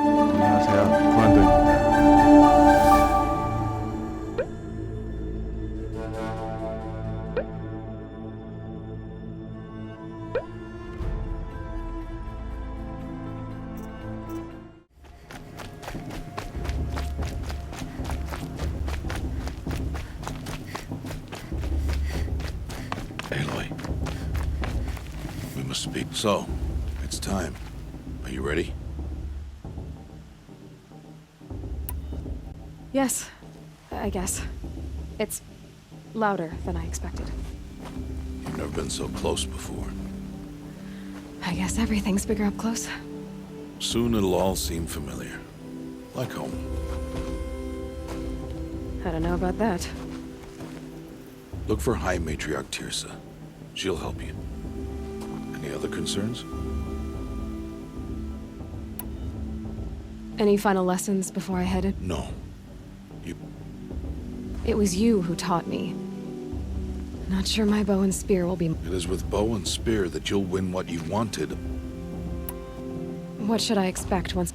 안녕하세요. 브란도입니다. Eiloi, we must speak. So, it's time. Are you ready? Yes, I guess. It's louder than I expected. You've never been so close before. I guess everything's bigger up close. Soon it'll all seem familiar. Like home. I don't know about that. Look for High Matriarch Tirsa. She'll help you. Any other concerns? Any final lessons before I headed? No. It was you who taught me. Not sure my bow and spear will be... It is with bow and spear that you'll win what you wanted. What should I expect once...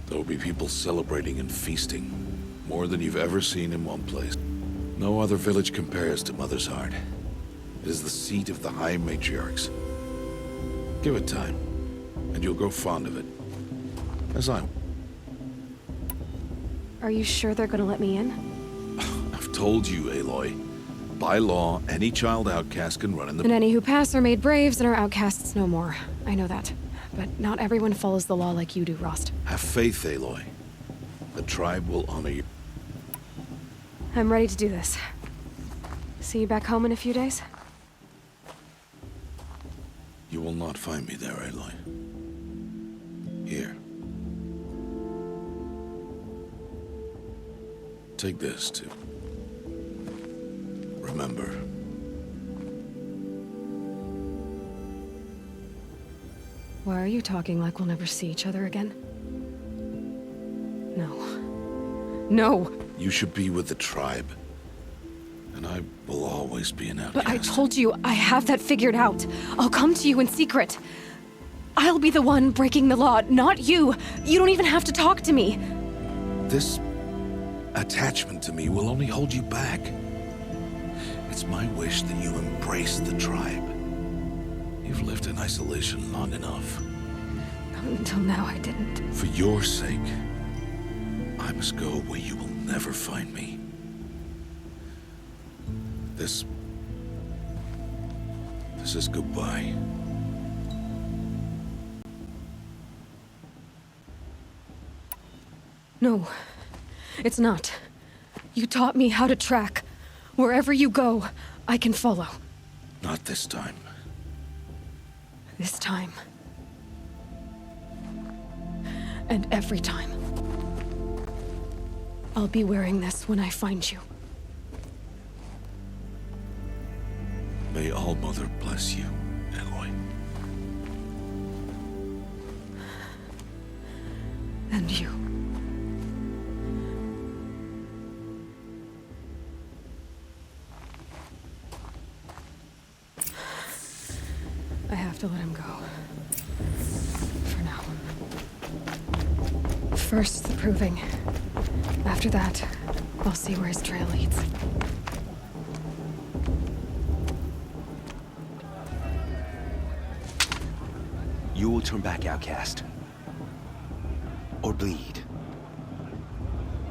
There will be people celebrating and feasting. More than you've ever seen in one place. No other village compares to Mother's Heart. It is the seat of the High Matriarchs. Give it time, and you'll grow fond of it. As I... Are you sure they're gonna let me in? I've told you, Eiloi. By law, any child outcast can run in the... And any who pass are made braves and are outcasts no more. I know that. But not everyone follows the law like you do, Rost. Have faith, Eiloi. The tribe will honor you. I'm ready to do this. See you back home in a few days? You will not find me there, Eiloi. Here. Take this, too. Remember. Why are you talking like we'll never see each other again? No. No! You should be with the tribe. And I will always be an outcast. But I told you, I have that figured out. I'll come to you in secret. I'll be the one breaking the law, not you. You don't even have to talk to me. This attachment to me will only hold you back. It's my wish that you embrace the tribe. You've lived in isolation long enough. Until now, I didn't. For your sake, I must go where you will never find me. This is goodbye. No, it's not. You taught me how to track. Wherever you go, I can follow. Not this time. This time. And every time. I'll be wearing this when I find you. May All Mother bless you, Eiloi. And you. I have to let him go. For now. First, the proving. After that, I'll see where his trail leads. You will turn back, outcast. Or bleed.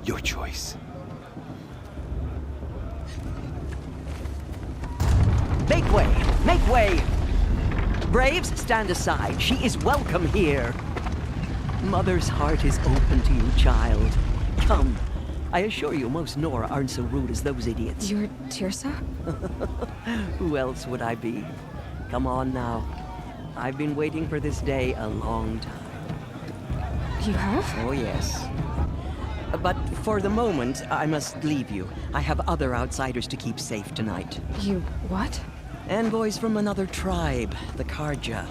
Your choice. Make way! Make way! Braves, stand aside. She is welcome here. Mother's heart is open to you, child. Come. I assure you, most Nora aren't so rude as those idiots. You're Tirsa? Who else would I be? Come on now. I've been waiting for this day a long time. You have? Oh, yes. But for the moment, I must leave you. I have other outsiders to keep safe tonight. You what? Envoys from another tribe, the Karja.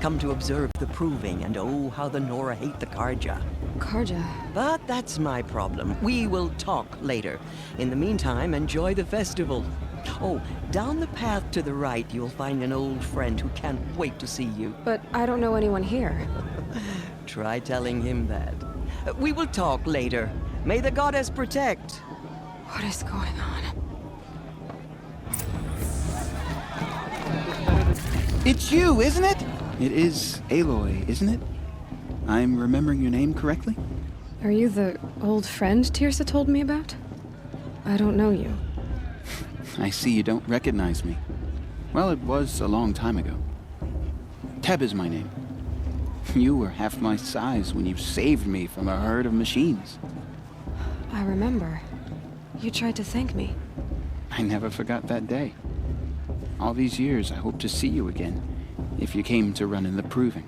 Come to observe the proving, and oh, how the Nora hate the Karja. Karja. But that's my problem. We will talk later. In the meantime, enjoy the festival. Oh, down the path to the right, you'll find an old friend who can't wait to see you. But I don't know anyone here. Try telling him that. We will talk later. May the goddess protect. What is going on? It's you, isn't it? It is Eiloi, isn't it? I'm remembering your name correctly? Are you the old friend Tirsa told me about? I don't know you. I see you don't recognize me. Well, it was a long time ago. Teb is my name. You were half my size when you saved me from a herd of machines. I remember. You tried to thank me. I never forgot that day. All these years, I hope to see you again, if you came to run in the proving.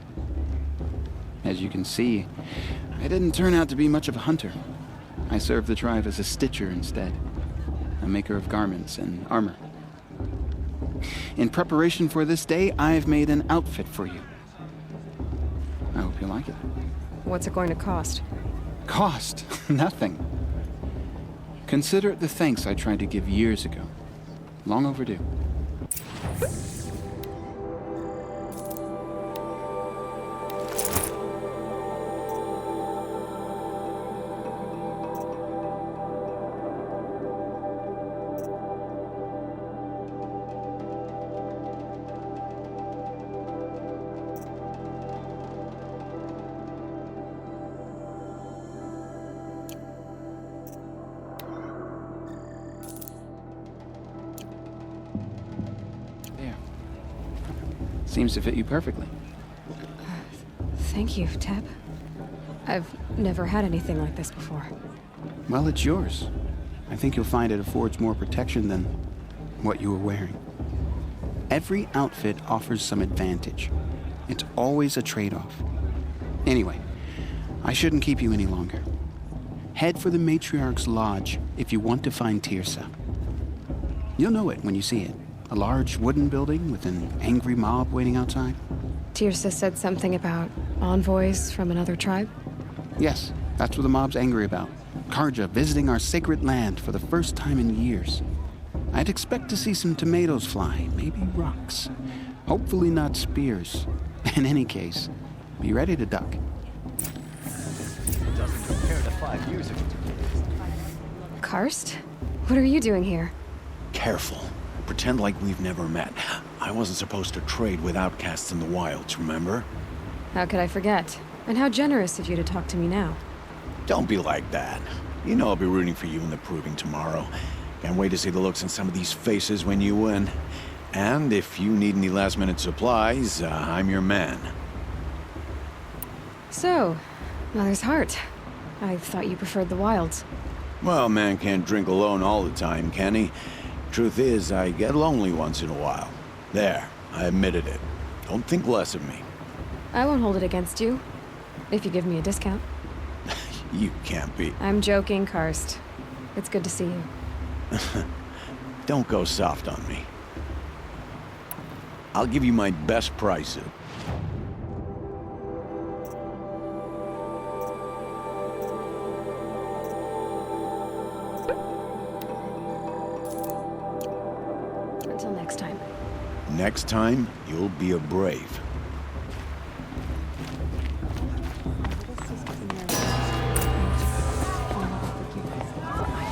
As you can see, I didn't turn out to be much of a hunter. I served the tribe as a stitcher instead, a maker of garments and armor. In preparation for this day, I've made an outfit for you. I hope you like it. What's it going to cost? Cost? Nothing. Consider it the thanks I tried to give years ago. Long overdue. Seems to fit you perfectly. Thank you, Teb. I've never had anything like this before. Well, it's yours. I think you'll find it affords more protection than what you were wearing. Every outfit offers some advantage. It's always a trade-off. Anyway, I shouldn't keep you any longer. Head for the Matriarch's Lodge if you want to find Tirsa. You'll know it when you see it. A large wooden building with an angry mob waiting outside. Tirsa said something about envoys from another tribe? Yes, that's what the mob's angry about. Karja visiting our sacred land for the first time in years. I'd expect to see some tomatoes fly, maybe rocks. Hopefully not spears. In any case, be ready to duck. Doesn't compare to 5 years ago. Karst? What are you doing here? Careful. Pretend like we've never met. I wasn't supposed to trade with outcasts in the wilds, remember? How could I forget? And how generous of you to talk to me now. Don't be like that. You know I'll be rooting for you in the proving tomorrow. Can't wait to see the looks on some of these faces when you win. And if you need any last-minute supplies, I'm your man. So, Mother's Heart. I thought you preferred the wilds. Well, man can't drink alone all the time, can he? Truth is, I get lonely once in a while. There, I admitted it. Don't think less of me. I won't hold it against you. If you give me a discount. You can't be. I'm joking, Karst. It's good to see you. Don't go soft on me. I'll give you my best price. Until next time. Next time, you'll be a brave.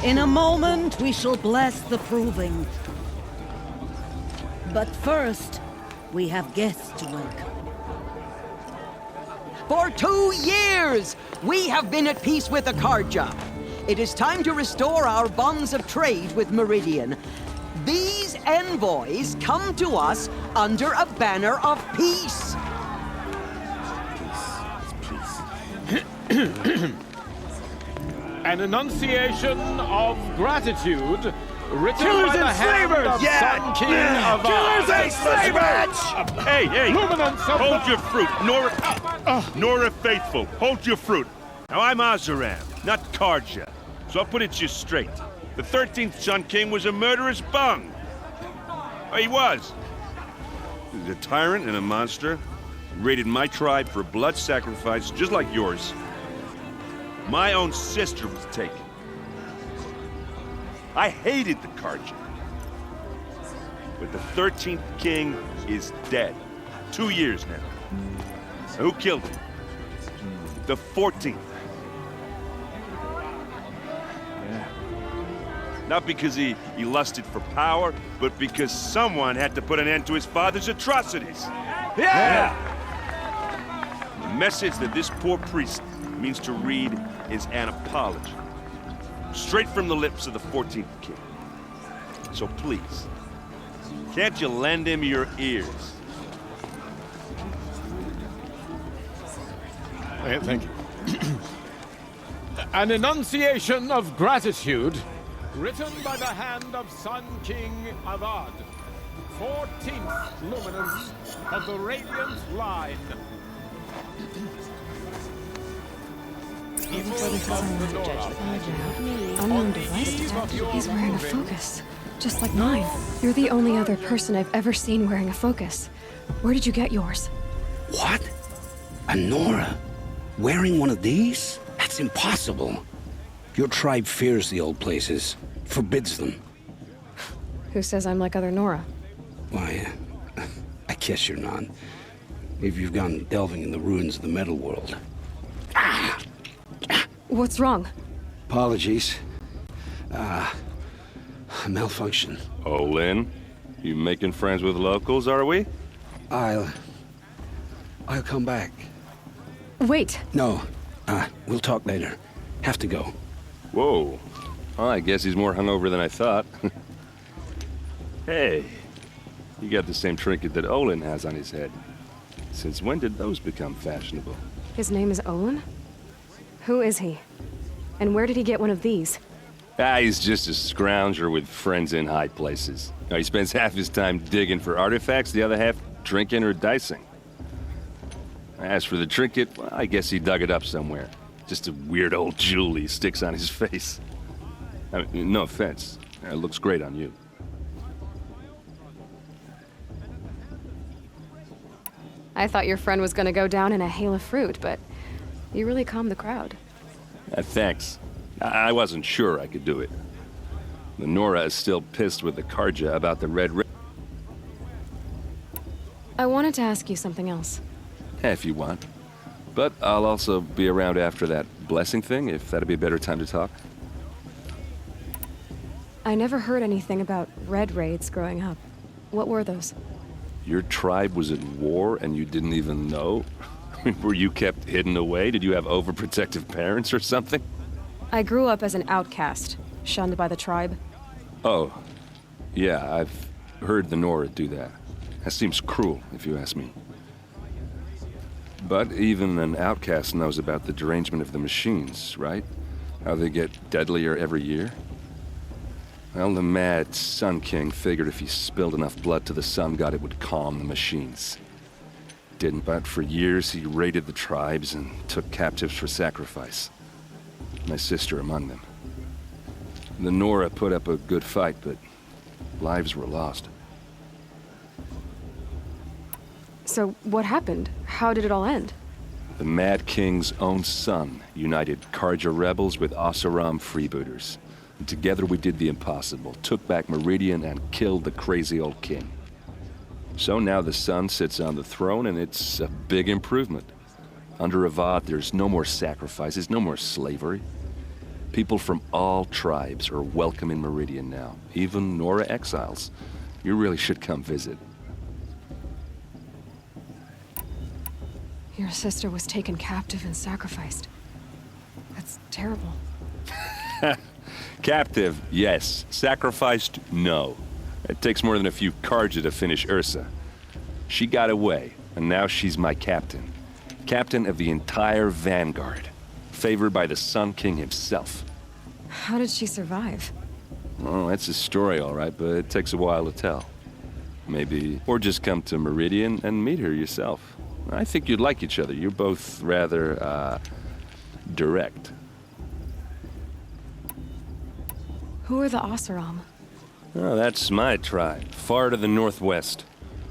In a moment, we shall bless the proving. But first, we have guests to welcome. For 2 years, we have been at peace with the Karja. It is time to restore our bonds of trade with Meridian. These envoys come to us under a banner of peace. An enunciation of gratitude written Killers by the and hand slavers! of Yeah! Sun King of Killers and slavers! Hey, hey! Luminance of Hold the- your fruit, Nora Faithful. Hold your fruit. Now I'm Azaram, not Karja, so I'll put it to you straight. The 13th Sun King was a murderous bung. Oh, he was. He was a tyrant and a monster. Raided my tribe for blood sacrifice, just like yours. My own sister was taken. I hated the Karja. but the 13th king is dead. 2 years now. Who killed him? The 14th. Not because he lusted for power, but because someone had to put an end to his father's atrocities. Yeah! The message that this poor priest means to read is an apology. Straight from the lips of the 14th king. So please, can't you lend him your ears? Thank you. An enunciation of gratitude written by the hand of Sun King Avad, 14th luminance of the Radiant Line. Unknown device detected. He's wearing a focus, just like mine. You're the only other person I've ever seen wearing a focus. Where did you get yours? What? A Nora? Wearing one of these? That's impossible. Your tribe fears the old places, forbids them. Who says I'm like other Nora? Why, I guess you're not. If you've gone delving in the ruins of the metal world. What's wrong? Apologies. Malfunction. Oh, Lynn, you making friends with locals, are we? I'll come back. Wait. No, we'll talk later. Have to go. Whoa. Well, I guess he's more hungover than I thought. Hey, you got the same trinket that Olin has on his head. Since when did those become fashionable? His name is Olin? Who is he? And where did he get one of these? He's just a scrounger with friends in high places. He spends half his time digging for artifacts, the other half drinking or dicing. As for the trinket, well, I guess he dug it up somewhere. Just a weird old jewel he sticks on his face. I mean, no offense. It looks great on you. I thought your friend was gonna go down in a hail of fruit, but you really calmed the crowd. Thanks. I wasn't sure I could do it. The Nora is still pissed with the Karja about the red ring. I wanted to ask you something else. If you want. But I'll also be around after that blessing thing, if that'd be a better time to talk. I never heard anything about red raids growing up. What were those? Your tribe was at war and you didn't even know? Were you kept hidden away? Did you have overprotective parents or something? I grew up as an outcast, shunned by the tribe. Oh, yeah, I've heard the Nora do that. That seems cruel, if you ask me. But even an outcast knows about the derangement of the machines, right? How they get deadlier every year? Well, the mad Sun King figured if he spilled enough blood to the Sun God, it would calm the machines. Didn't, but for years he raided the tribes and took captives for sacrifice. My sister among them. The Nora put up a good fight, but lives were lost. So what happened? How did it all end? The Mad King's own son united Karja rebels with Oseram freebooters. And together we did the impossible, took back Meridian and killed the crazy old king. So now the son sits on the throne and it's a big improvement. Under Avad, there's no more sacrifices, no more slavery. People from all tribes are welcome in Meridian now, even Nora exiles. You really should come visit. Your sister was taken captive and sacrificed. That's terrible. Captive, yes. Sacrificed, no. It takes more than a few Karja to finish Ursa. She got away, and now she's my captain. Captain of the entire Vanguard. Favored by the Sun King himself. How did she survive? Well, that's a story, all right, but it takes a while to tell. Maybe, or just come to Meridian and meet her yourself. I think you'd like each other. You're both rather, direct. Who are the Oseram? Oh, that's my tribe, far to the northwest.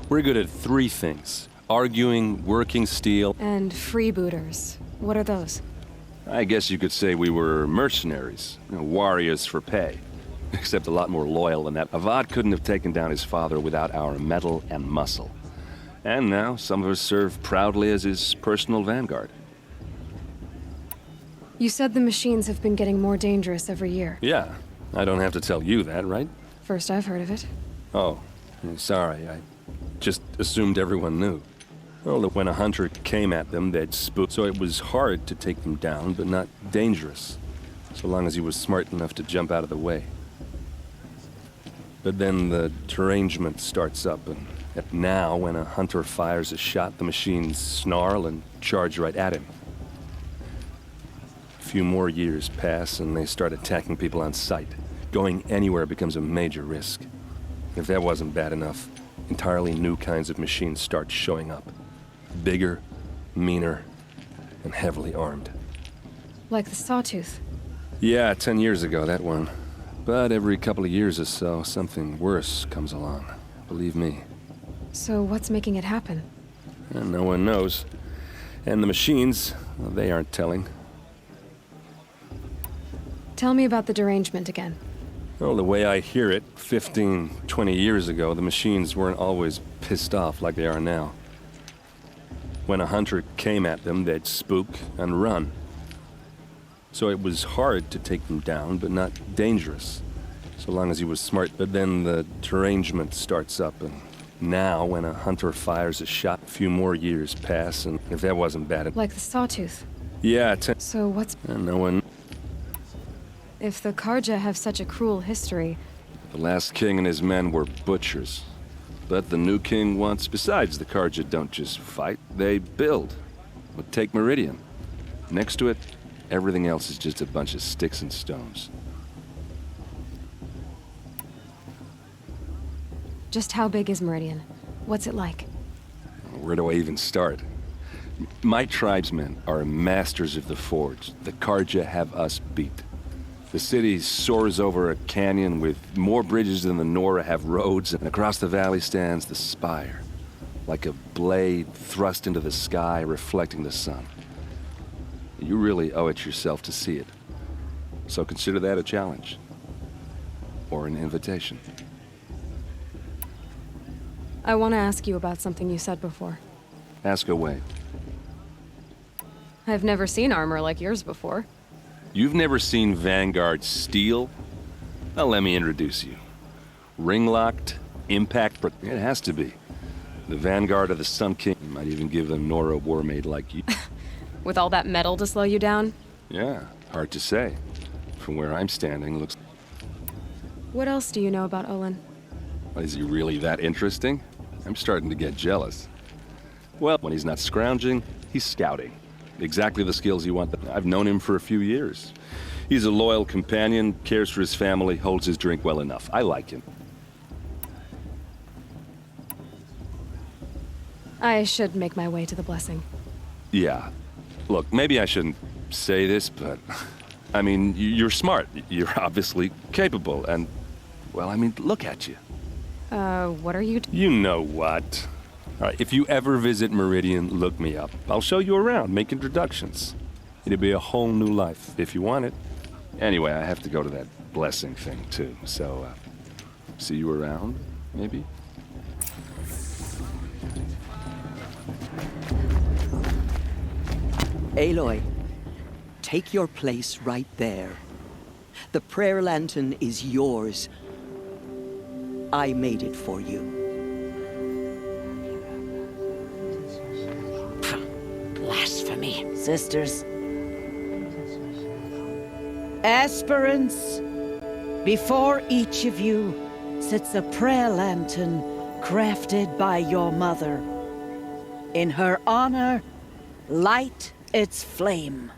We're good at three things. Arguing, working steel... And freebooters. What are those? I guess you could say we were mercenaries, warriors for pay. except a lot more loyal than that. Avad couldn't have taken down his father without our metal and muscle. And now some of us serve proudly as his personal vanguard. You said the machines have been getting more dangerous every year. Yeah, I don't have to tell you that, right? First I've heard of it. Oh, sorry, I just assumed everyone knew. Well, that when a hunter came at them, they'd spook, so it was hard to take them down, but not dangerous, so long as he was smart enough to jump out of the way. But then the derangement starts up, and now when a hunter fires a shot, the machines snarl and charge right at him. A few more years pass, and they start attacking people on sight. Going anywhere becomes a major risk. If that wasn't bad enough, entirely new kinds of machines start showing up. Bigger, meaner, and heavily armed. Like the Sawtooth. Yeah, 10 years ago, that one. But every couple of years or so, something worse comes along. Believe me. So what's making it happen? And no one knows. And the machines, well, they aren't telling. Tell me about the derangement again. Well, the way I hear it, 15, 20 years ago, the machines weren't always pissed off like they are now. When a hunter came at them, they'd spook and run. So it was hard to take them down, but not dangerous, so long as he was smart. But then the derangement starts up, and now when a hunter fires a shot, a few more years pass, and if that wasn't bad... Like the Sawtooth. Yeah, So what's... And no one... If the Karja have such a cruel history... The last king and his men were butchers. But the new king wants... Besides, the Karja don't just fight, they build. But take Meridian. Next to it, everything else is just a bunch of sticks and stones. Just how big is Meridian? What's it like? Where do I even start? My tribesmen are masters of the forge. The Karja have us beat. The city soars over a canyon with more bridges than the Nora have roads, and across the valley stands the spire, like a blade thrust into the sky, reflecting the sun. You really owe it yourself to see it. So consider that a challenge. Or an invitation. I want to ask you about something you said before. Ask away. I've never seen armor like yours before. You've never seen Vanguard steel? Well, let me introduce you. Ring-locked, impact... It has to be. The Vanguard of the Sun King might even give them Nora war-made like you. With all that metal to slow you down? Yeah, hard to say. From where I'm standing, looks... What else do you know about Olin? Is he really that interesting? I'm starting to get jealous. Well, when he's not scrounging, he's scouting. Exactly the skills you want. I've known him for a few years. He's a loyal companion, cares for his family, holds his drink well enough. I like him. I should make my way to the blessing. Yeah. Look, maybe I shouldn't say this, but... I mean, you're smart. You're obviously capable, and... Well, I mean, look at you. What are you... You know what. All right, if you ever visit Meridian, look me up. I'll show you around, make introductions. It'll be a whole new life, if you want it. Anyway, I have to go to that blessing thing, too. So, see you around, maybe? Eiloi, take your place right there. The prayer lantern is yours. I made it for you. Blasphemy, sisters. Aspirants, before each of you sits a prayer lantern crafted by your mother. In her honor, light its flame.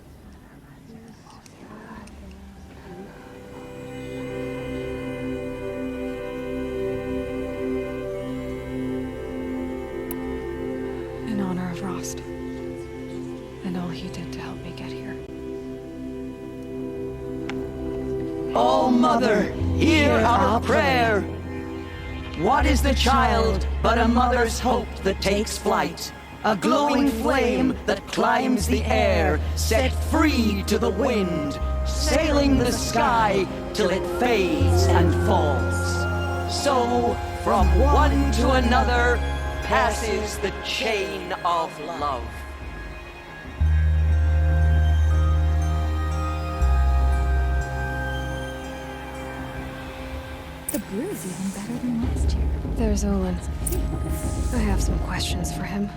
In honor of Rost. And all he did to help me get here. O Mother, hear our prayer. What is the child but a mother's hope that takes flight? A glowing flame that climbs the air, set free to the wind, sailing the sky till it fades and falls. So, from one to another, passes the chain of love. The brew's even better than last year. There's Olin. I have some questions for him.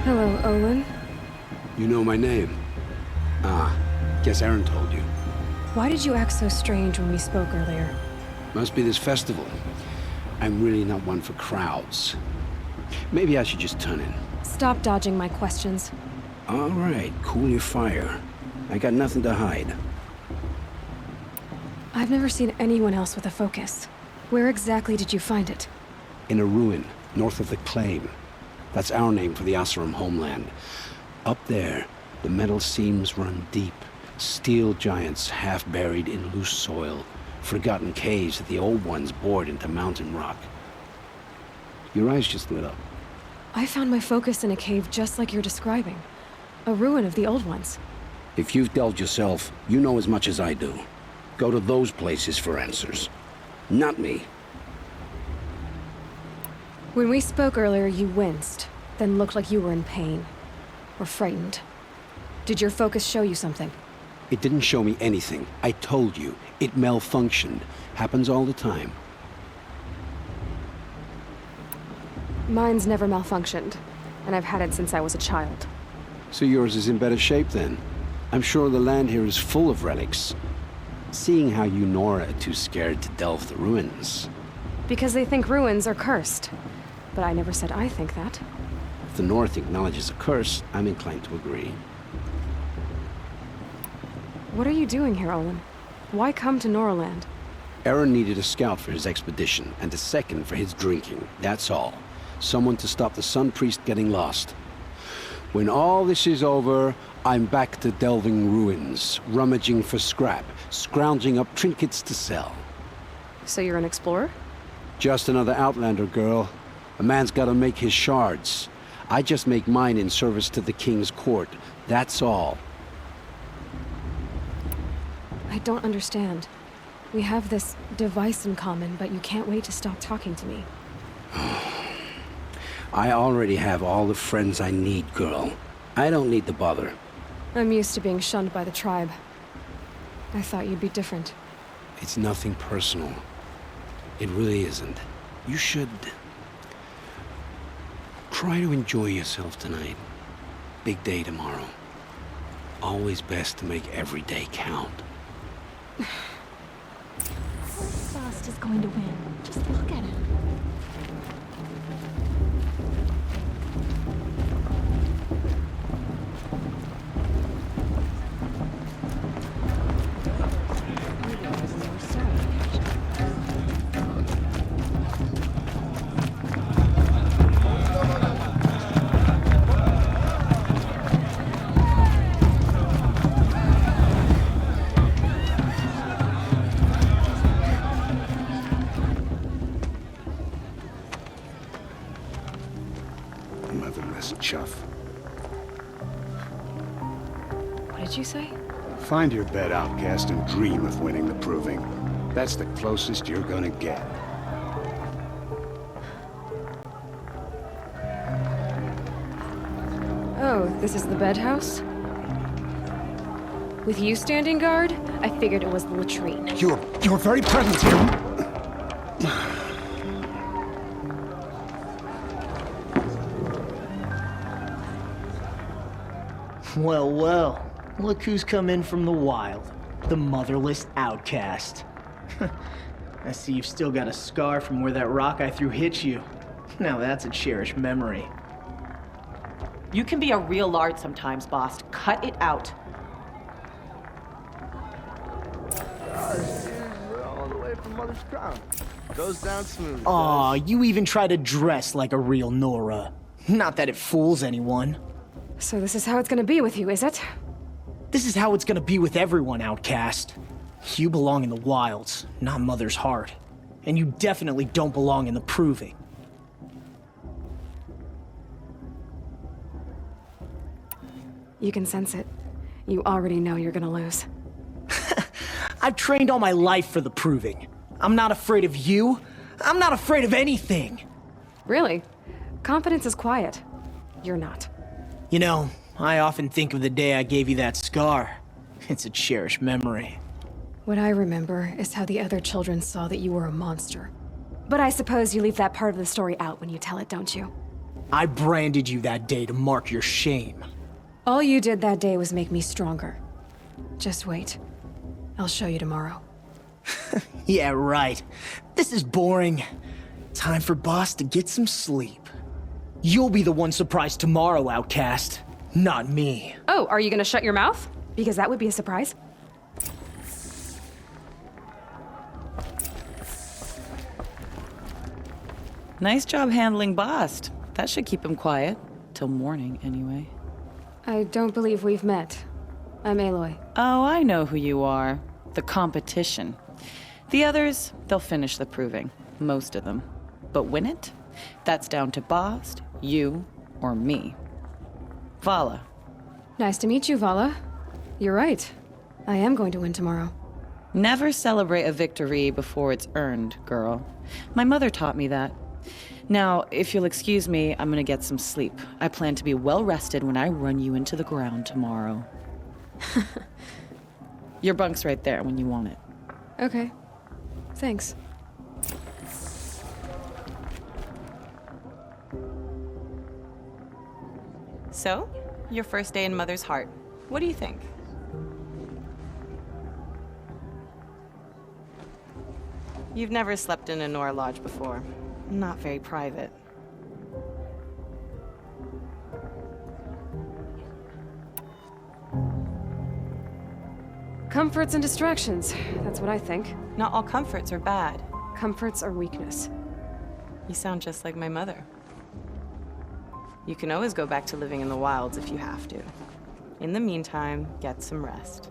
Hello, Olin. You know my name? Ah, guess Aaron told you. Why did you act so strange when we spoke earlier? Must be this festival. I'm really not one for crowds. Maybe I should just turn in. Stop dodging my questions. All right, cool your fire. I got nothing to hide. I've never seen anyone else with a focus. Where exactly did you find it? In a ruin, north of the Claim. That's our name for the Oseram homeland. Up there, the metal seams run deep. Steel giants half buried in loose soil. Forgotten caves that the old ones bored into mountain rock. Your eyes just lit up. I found my focus in a cave just like you're describing. A ruin of the old ones. If you've delved yourself, you know as much as I do. Go to those places for answers. Not me. When we spoke earlier, you winced, then looked like you were in pain. Or frightened. Did your focus show you something? It didn't show me anything. I told you. It malfunctioned. Happens all the time. Mine's never malfunctioned, and I've had it since I was a child. So yours is in better shape then? I'm sure the land here is full of relics. Seeing how you Nora are too scared to delve the ruins. Because they think ruins are cursed. But I never said I think that. If the North acknowledges a curse, I'm inclined to agree. What are you doing here, Olin? Why come to Noraland? Aaron needed a scout for his expedition, and a second for his drinking. That's all. Someone to stop the Sun Priest getting lost. When all this is over, I'm back to delving ruins, rummaging for scrap, scrounging up trinkets to sell. So you're an explorer? Just another Outlander, girl. A man's gotta make his shards. I just make mine in service to the King's court. That's all. I don't understand. We have this device in common, but you can't wait to stop talking to me. I already have all the friends I need, girl. I don't need the bother. I'm used to being shunned by the tribe. I thought you'd be different. It's nothing personal. It really isn't. You should try to enjoy yourself tonight. Big day tomorrow. Always best to make every day count. Frost is going to win. Just look at him. Motherless chuff. What did you say? Find your bed, outcast, and dream of winning the proving. That's the closest you're gonna get. Oh, this is the bed house? With you standing guard, I figured it was the latrine. Your very presence here. Well, well. Look who's come in from the wild. The motherless outcast. I see you've still got a scar from where that rock I threw hit you. Now that's a cherished memory. You can be a real lard sometimes, boss. Cut it out. All the way from Mother's Crown. Goes down smooth. Aw, you even try to dress like a real Nora. Not that it fools anyone. So this is how it's gonna be with you, is it? This is how it's gonna be with everyone, outcast. You belong in the wilds, not Mother's heart. And you definitely don't belong in the proving. You can sense it. You already know you're gonna lose. I've trained all my life for the proving. I'm not afraid of you. I'm not afraid of anything. Really? Confidence is quiet. You're not. You know, I often think of the day I gave you that scar. It's a cherished memory. What I remember is how the other children saw that you were a monster. But I suppose you leave that part of the story out when you tell it, don't you? I branded you that day to mark your shame. All you did that day was make me stronger. Just wait. I'll show you tomorrow. Yeah, right. This is boring. Time for Boss to get some sleep. You'll be the one surprised tomorrow, outcast. Not me. Oh, are you gonna shut your mouth? Because that would be a surprise. Nice job handling Bast. That should keep him quiet. Till morning, anyway. I don't believe we've met. I'm Eiloi. Oh, I know who you are. The competition. The others, they'll finish the proving. Most of them. But win it? That's down to Bast, you, or me. Vala. Nice to meet you, Vala. You're right. I am going to win tomorrow. Never celebrate a victory before it's earned, girl. My mother taught me that. Now, if you'll excuse me, I'm gonna get some sleep. I plan to be well rested when I run you into the ground tomorrow. Your bunk's right there when you want it. Okay. Thanks. So, your first day in Mother's heart. What do you think? You've never slept in a Nora lodge before. Not very private. Comforts and distractions. That's what I think. Not all comforts are bad. Comforts are weakness. You sound just like my mother. You can always go back to living in the wilds if you have to. In the meantime, get some rest.